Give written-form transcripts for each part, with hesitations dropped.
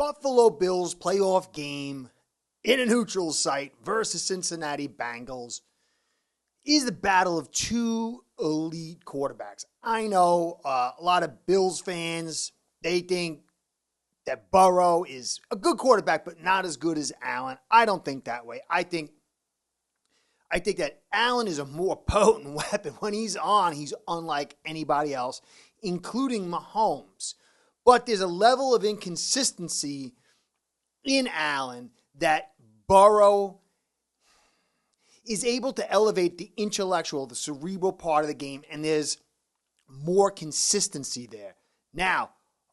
Buffalo Bills playoff game in a neutral site versus Cincinnati Bengals is the battle of two elite quarterbacks. I know a lot of Bills fans, they think that Burrow is a good quarterback, but not as good as Allen. I don't think that way. I think that Allen is a more potent weapon. When he's on, he's unlike anybody else, including Mahomes. But there's a level of inconsistency in Allen that Burrow is able to elevate the intellectual, the cerebral part of the game, and there's more consistency there. Now,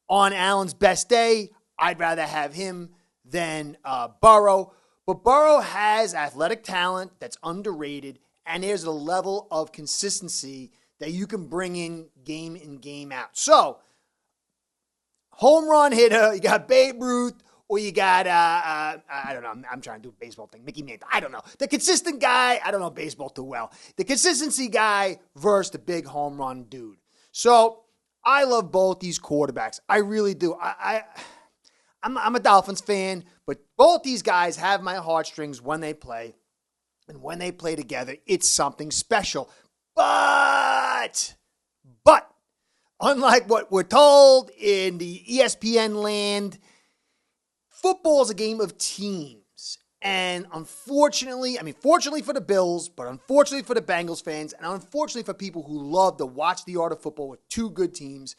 on Allen's best day, I'd rather have him than Burrow. But Burrow has athletic talent that's underrated, and there's a level of consistency that you can bring in game out. So, home run hitter, you got Babe Ruth, or you got, I don't know, I'm trying to do a baseball thing, Mickey Mantle, I don't know. The consistent guy, I don't know baseball too well. The consistency guy versus the big home run dude. So, I love both these quarterbacks. I really do. I'm a Dolphins fan, but both these guys have my heartstrings when they play. And when they play together, it's something special. But, unlike what we're told in the ESPN land, football is a game of teams. And unfortunately, fortunately for the Bills, but unfortunately for the Bengals fans, and unfortunately for people who love to watch the art of football with two good teams,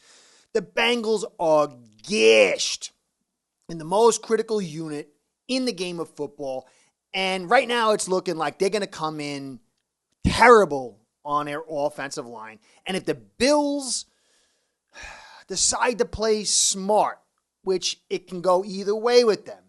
the Bengals are gashed in the most critical unit in the game of football. And right now it's looking like they're going to come in terrible on their offensive line. And if the Bills decide to play smart, which it can go either way with them,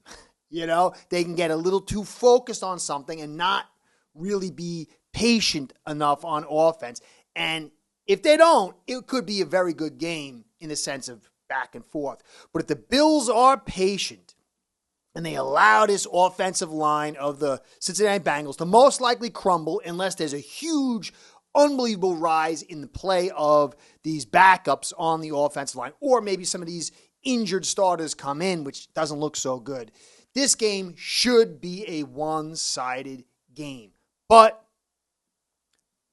they can get a little too focused on something and not really be patient enough on offense. And if they don't, it could be a very good game in the sense of back and forth. But if the Bills are patient and they allow this offensive line of the Cincinnati Bengals to most likely crumble unless there's a huge, unbelievable rise in the play of these backups on the offensive line, or maybe some of these injured starters come in, which doesn't look so good. This game should be a one-sided game. But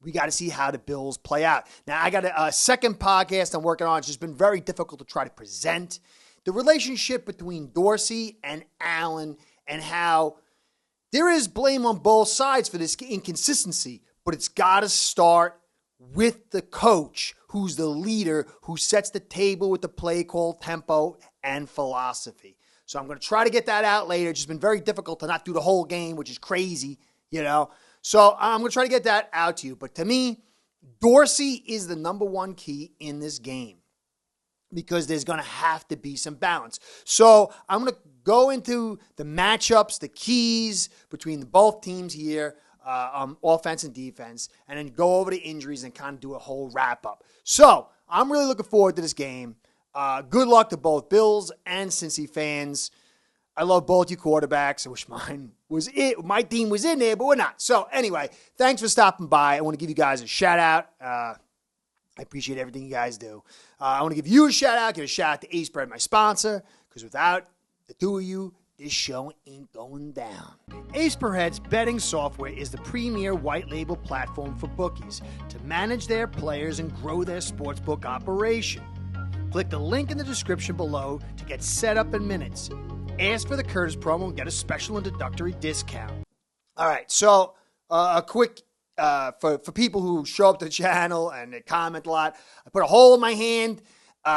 we got to see how the Bills play out. Now, I got a second podcast I'm working on. It's just been very difficult to try to present the relationship between Dorsey and Allen and how there is blame on both sides for this inconsistency, but it's got to start with the coach, who's the leader, who sets the table with the play call, tempo, and philosophy. So I'm going to try to get that out later. It's just been very difficult to not do the whole game, which is crazy, So I'm going to try to get that out to you. But to me, Dorsey is the number one key in this game because there's going to have to be some balance. So I'm going to go into the matchups, the keys between both teams here, offense and defense, and then go over the injuries and kind of do a whole wrap-up. So I'm really looking forward to this game. Good luck to both Bills and Cincy fans. I love both you quarterbacks. I wish my team was in there, but we're not. So anyway, thanks for stopping by. I want to give you guys a shout out. I appreciate everything you guys do. I want to give you a shout out. Give a shout out to Ace Bread, my sponsor, because without the two of you, this show ain't going down. Ace Per Head's betting software is the premier white label platform for bookies to manage their players and grow their sportsbook operation. Click the link in the description below to get set up in minutes. Ask for the Curtis promo and get a special introductory discount. All right, so a quick, for people who show up to the channel and they comment a lot, I put a hole in my hand.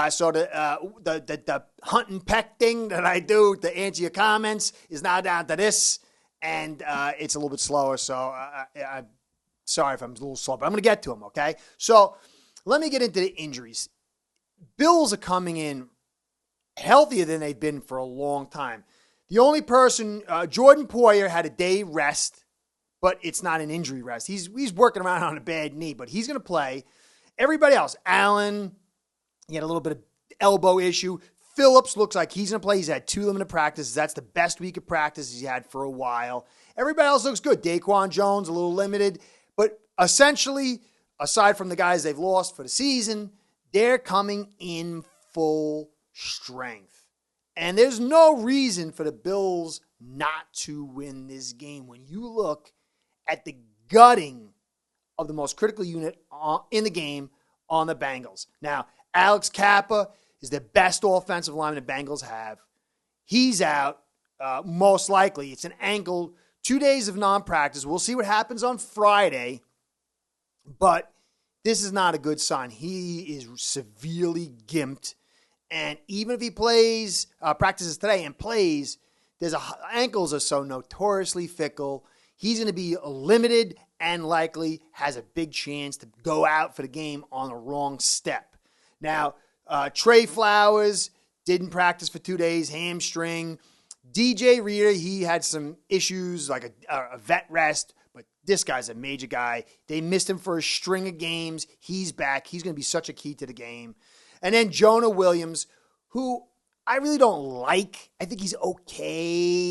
So the hunt and peck thing that I do to answer your comments is now down to this, and it's a little bit slower, so I'm sorry if I'm a little slow, but I'm going to get to them, okay? So let me get into the injuries. Bills are coming in healthier than they've been for a long time. The only person, Jordan Poyer, had a day rest, but it's not an injury rest. He's working around on a bad knee, but he's going to play. Everybody else, Allen, he had a little bit of elbow issue. Phillips looks like he's going to play. He's had 2 limited practices. That's the best week of practice he's had for a while. Everybody else looks good. Daquan Jones, a little limited. But essentially, aside from the guys they've lost for the season, they're coming in full strength. And there's no reason for the Bills not to win this game when you look at the gutting of the most critical unit in the game on the Bengals. Now, Alex Kappa is the best offensive lineman the Bengals have. He's out, most likely. It's an ankle, 2 days of non-practice. We'll see what happens on Friday, but this is not a good sign. He is severely gimped, and even if he plays, practices today and plays, ankles are so notoriously fickle. He's going to be limited and likely has a big chance to go out for the game on the wrong step. Now, Trey Flowers didn't practice for 2 days, hamstring. DJ Reader, he had some issues like a vet rest, but this guy's a major guy. They missed him for a string of games. He's back. He's going to be such a key to the game. And then Jonah Williams, who I really don't like. I think he's okay-ish.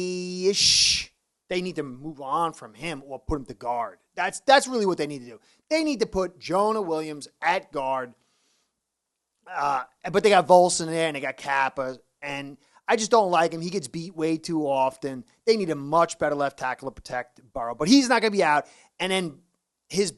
They need to move on from him or put him to guard. That's really what they need to do. They need to put Jonah Williams at guard. But they got Volson there and they got Kappa. And I just don't like him. He gets beat way too often. They need a much better left tackle to protect Burrow. But he's not going to be out. And then his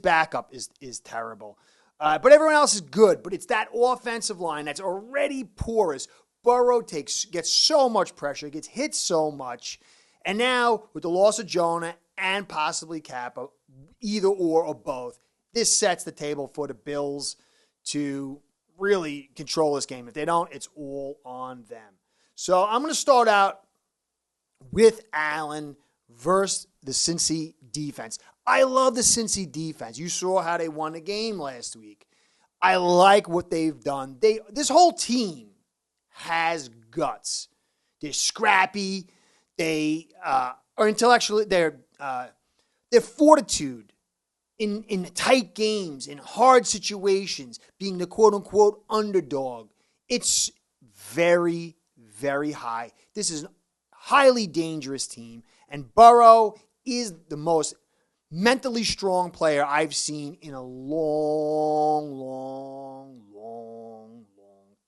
backup is terrible. But everyone else is good. But it's that offensive line that's already porous. Burrow gets so much pressure, gets hit so much. And now, with the loss of Jonah and possibly Kappa, either or both, this sets the table for the Bills to really control this game. If they don't, it's all on them. So I'm going to start out with Allen versus the Cincy defense. I love the Cincy defense. You saw how they won the game last week. I like what they've done. This whole team has guts. They're scrappy. They are intellectually, their fortitude in tight games, in hard situations, being the quote-unquote underdog, it's very, very high. This is a highly dangerous team, and Burrow is the most mentally strong player I've seen in a long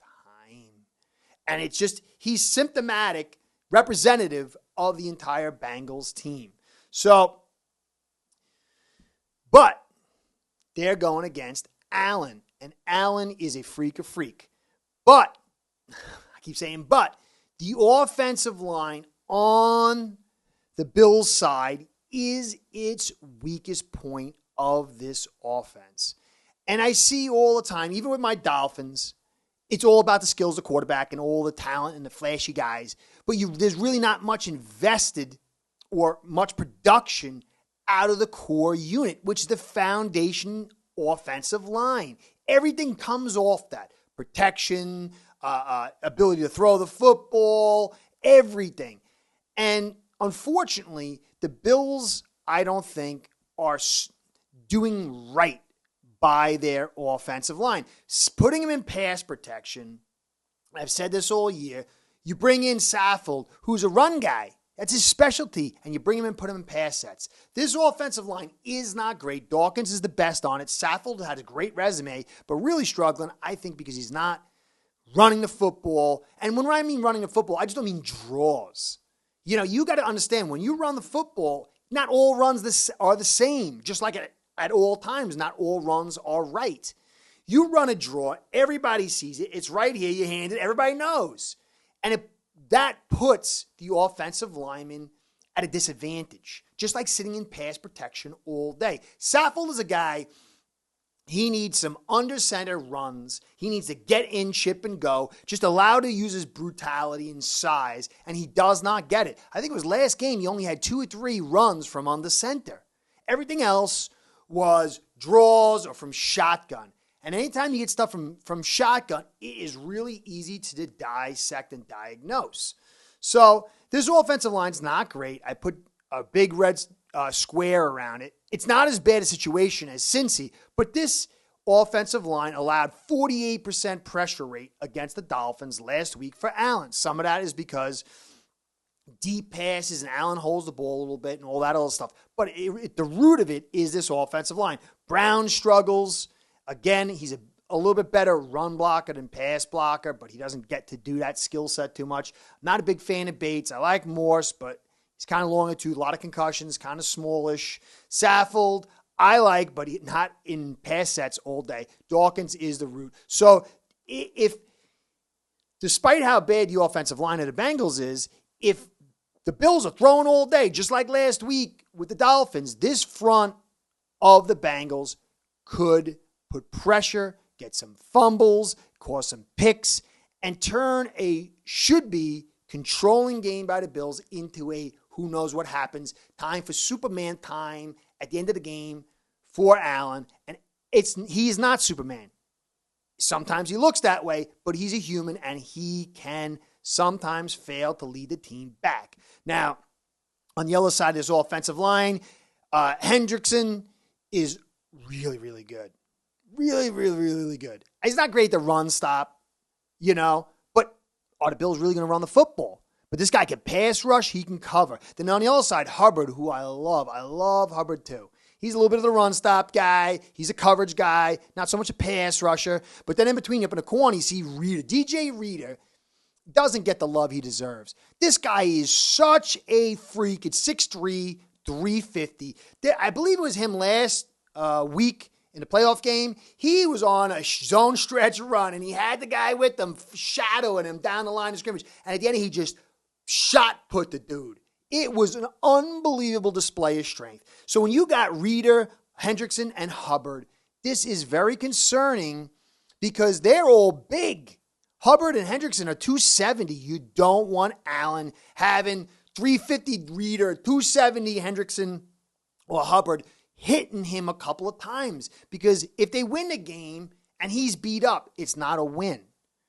time. And it's just, he's symptomatic, representative of the entire Bengals team. So, but they're going against Allen, and Allen is a freak of freak. But, I keep saying but, the offensive line on the Bills' side is its weakest point of this offense. And I see all the time, even with my Dolphins, it's all about the skills of the quarterback and all the talent and the flashy guys. But there's really not much invested or much production out of the core unit, which is the foundation offensive line. Everything comes off that. Protection, ability to throw the football, everything. And unfortunately, the Bills, I don't think, are doing right by their offensive line. Putting them in pass protection, I've said this all year, you bring in Saffold, who's a run guy. That's his specialty, and you bring him in, put him in pass sets. This offensive line is not great. Dawkins is the best on it. Saffold had a great resume, but really struggling, I think, because he's not running the football. And when I mean running the football, I just don't mean draws. You know, you got to understand, when you run the football, not all runs are the same. Just like at all times, not all runs are right. You run a draw, everybody sees it. It's right here, you hand it, everybody knows. And that puts the offensive lineman at a disadvantage, just like sitting in pass protection all day. Saffold is a guy, he needs some under center runs. He needs to get in, chip, and go, just allow to use his brutality and size, and he does not get it. I think it was last game, he only had 2 or 3 runs from under center. Everything else was draws or from shotgun. And anytime you get stuff from shotgun, it is really easy to dissect and diagnose. So this offensive line's not great. I put a big red square around it. It's not as bad a situation as Cincy, but this offensive line allowed 48% pressure rate against the Dolphins last week for Allen. Some of that is because deep passes and Allen holds the ball a little bit and all that other stuff. But the root of it is this offensive line. Brown struggles. Again, he's a little bit better run blocker than pass blocker, but he doesn't get to do that skill set too much. I'm not a big fan of Bates. I like Morse, but he's kind of long in the tooth, a lot of concussions, kind of smallish. Saffold, I like, but not in pass sets all day. Dawkins is the root. So if, despite how bad the offensive line of the Bengals is, if the Bills are throwing all day, just like last week with the Dolphins, this front of the Bengals could put pressure, get some fumbles, cause some picks, and turn a should-be controlling game by the Bills into a who knows what happens, time for Superman time at the end of the game for Allen. And he's not Superman. Sometimes he looks that way, but he's a human, and he can sometimes fail to lead the team back. Now, on the other side of this offensive line, Hendrickson is really, really good. Really, really, really good. He's not great to run stop, but are the Bills really going to run the football? But this guy can pass rush. He can cover. Then on the other side, Hubbard, who I love Hubbard too. He's a little bit of the run stop guy. He's a coverage guy, not so much a pass rusher. But then in between, up in the corner, you see Reader. DJ Reader doesn't get the love he deserves. This guy is such a freak. It's 6'3", 350. I believe it was him last week in the playoff game. He was on a zone stretch run, and he had the guy with him shadowing him down the line of scrimmage. And at the end, he just shot put the dude. It was an unbelievable display of strength. So when you got Reader, Hendrickson, and Hubbard, this is very concerning because they're all big. Hubbard and Hendrickson are 270. You don't want Allen having 350 Reader, 270 Hendrickson or Hubbard hitting him a couple of times. Because if they win the game and he's beat up, it's not a win.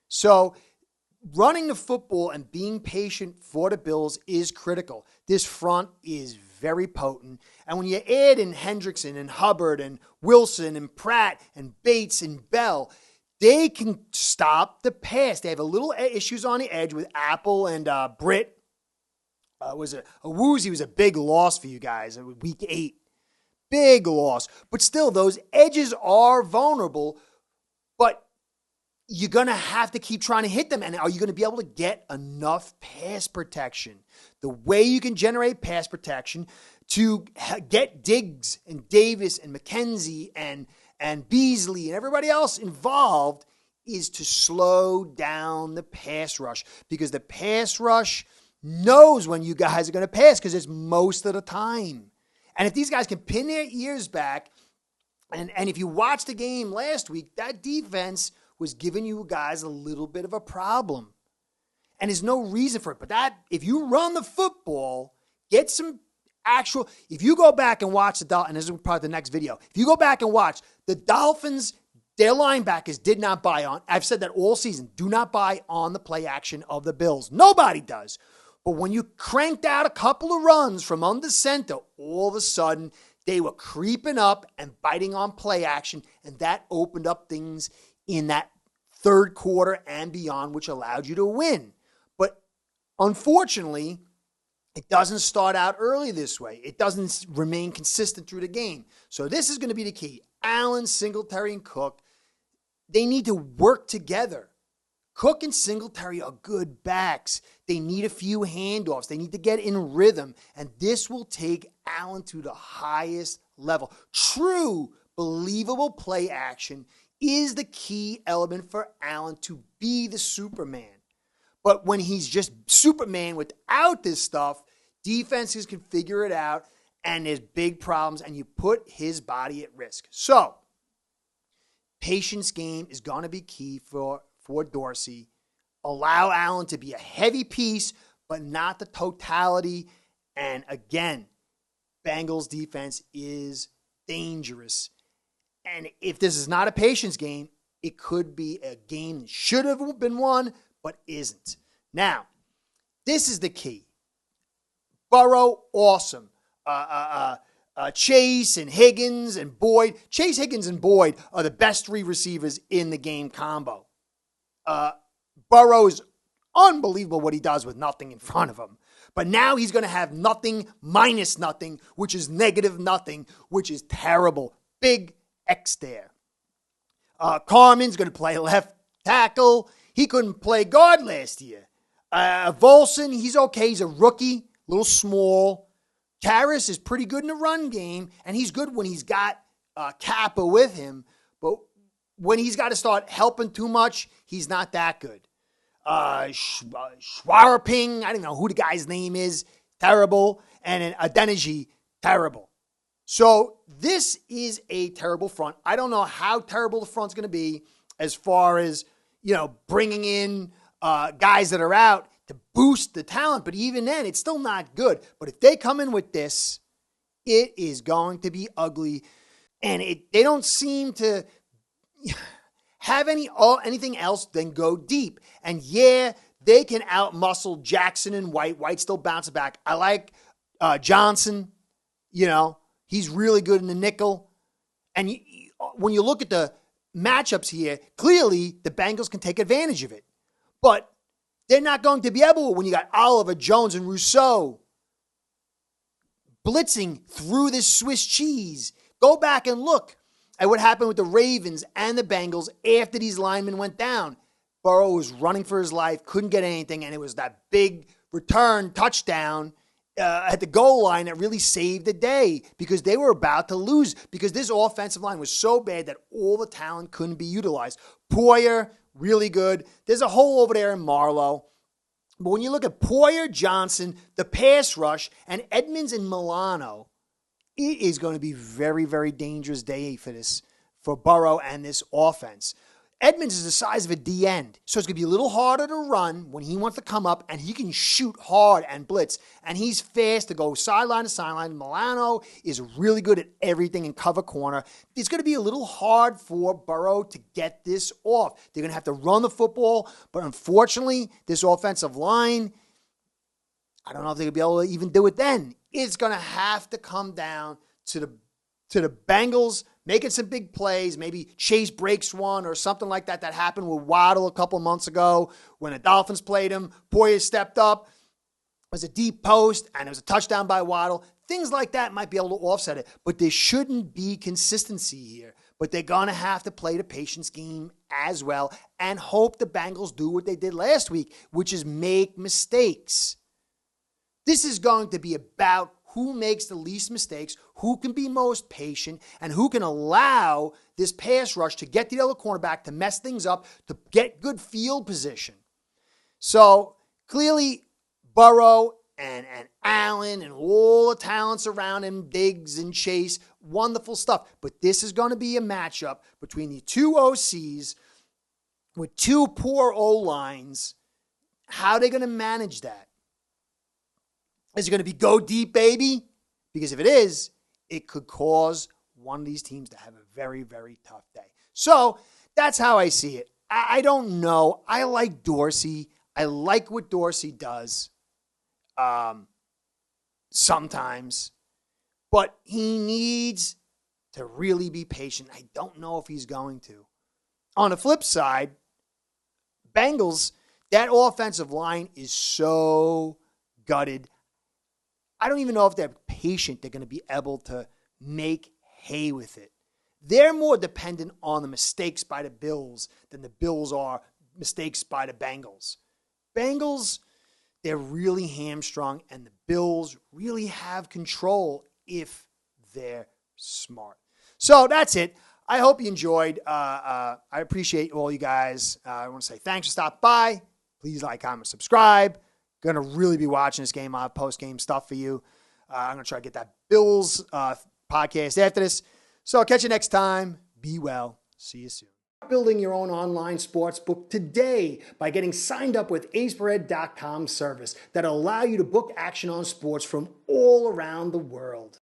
So running the football and being patient for the Bills is critical. This front is very potent. And when you add in Hendrickson and Hubbard and Wilson and Pratt and Bates and Bell, they can stop the pass. They have a little issues on the edge with Apple and Britt. Was a Woozy was a big loss for you guys in week 8. Big loss. But still, those edges are vulnerable. But you're going to have to keep trying to hit them. And are you going to be able to get enough pass protection? The way you can generate pass protection to get Diggs and Davis and McKenzie and Beasley and everybody else involved is to slow down the pass rush, because the pass rush knows when you guys are going to pass because it's most of the time. And if these guys can pin their ears back, and if you watch the game last week, that defense was giving you guys a little bit of a problem. And there's no reason for it. But if you run the football, get some actual, if you go back and watch the Dolphins, and this is probably the next video, if you go back and watch, the Dolphins, their linebackers did not buy on. I've said that all season. Do not buy on the play action of the Bills. Nobody does. But when you cranked out a couple of runs from under center, all of a sudden they were creeping up and biting on play action, and that opened up things in that third quarter and beyond, which allowed you to win. But unfortunately, it doesn't start out early this way. It doesn't remain consistent through the game. So this is going to be the key. Allen, Singletary, and Cook, they need to work together. Cook and Singletary are good backs. They need a few handoffs. They need to get in rhythm. And this will take Allen to the highest level. True, believable play action is the key element for Allen to be the Superman. But when he's just Superman without this stuff, defenses can figure it out, and there's big problems, and you put his body at risk. So, patience game is going to be key for Dorsey. Allow Allen to be a heavy piece, but not the totality. And again, Bengals defense is dangerous. And if this is not a patience game, it could be a game that should have been won, but isn't. Now, this is the key. Burrow, awesome. Chase and Higgins and Boyd. Chase, Higgins, and Boyd are the best 3 receivers in the game combo. Burrow is unbelievable what he does with nothing in front of him. But now he's going to have nothing minus nothing, which is negative nothing, which is terrible. Big X there. Carmen's going to play left tackle. He couldn't play guard last year. Volson, he's okay. He's a rookie, a little small. Karras is pretty good in the run game, and he's good when he's got Kappa with him. But when he's got to start helping too much, he's not that good. Schwarping, I don't know who the guy's name is, terrible. And then Adeniji, terrible. So this is a terrible front. I don't know how terrible the front's going to be as far as, bringing in guys that are out to boost the talent. But even then, it's still not good. But if they come in with this, it is going to be ugly. And they don't seem to have anything else than go deep. And yeah, they can outmuscle Jackson and White. White still bounces back. I like Johnson. He's really good in the nickel. And when you look at the matchups here, clearly the Bengals can take advantage of it. But they're not going to be able when you got Oliver, Jones, and Rousseau blitzing through this Swiss cheese. Go back and look at what happened with the Ravens and the Bengals after these linemen went down. Burrow was running for his life, couldn't get anything, and it was that big return touchdown at the goal line that really saved the day because they were about to lose because this offensive line was so bad that all the talent couldn't be utilized. Poyer, really good. There's a hole over there in Marlowe. But when you look at Poyer, Johnson, the pass rush, and Edmonds and Milano, it is going to be very, very dangerous day for Burrow and this offense. Edmonds is the size of a D end, so it's going to be a little harder to run when he wants to come up, and he can shoot hard and blitz, and he's fast to go sideline to sideline. Milano is really good at everything in cover corner. It's going to be a little hard for Burrow to get this off. They're going to have to run the football, but unfortunately, this offensive line, I don't know if they're going to be able to even do it then. It's going to have to come down to the Bengals making some big plays. Maybe Chase breaks one or something like that. That happened with Waddle a couple months ago when the Dolphins played him. Poyer stepped up. It was a deep post, and it was a touchdown by Waddle. Things like that might be able to offset it, but there shouldn't be consistency here. But they're going to have to play the patience game as well and hope the Bengals do what they did last week, which is make mistakes. This is going to be about who makes the least mistakes, who can be most patient, and who can allow this pass rush to get to the other cornerback, to mess things up, to get good field position. So clearly, Burrow and Allen and all the talents around him, Diggs and Chase, wonderful stuff. But this is going to be a matchup between the two OCs with two poor O-lines. How are they going to manage that? Is it going to be go deep, baby? Because if it is, it could cause one of these teams to have a very, very tough day. So that's how I see it. I don't know. I like Dorsey. I like what Dorsey does sometimes. But he needs to really be patient. I don't know if he's going to. On the flip side, Bengals, that offensive line is so gutted. I don't even know if they're patient. They're going to be able to make hay with it. They're more dependent on the mistakes by the Bills than the Bills are mistakes by the Bengals. Bengals, they're really hamstrung, and the Bills really have control if they're smart. So that's it. I hope you enjoyed. I appreciate all you guys. I want to say thanks for stopping by. Please like, comment, subscribe. Going to really be watching this game. I have post-game stuff for you. I'm going to try to get that Bills podcast after this. So I'll catch you next time. Be well. See you soon. Building your own online sports book today by getting signed up with aceperhead.com service that'll allow you to book action on sports from all around the world.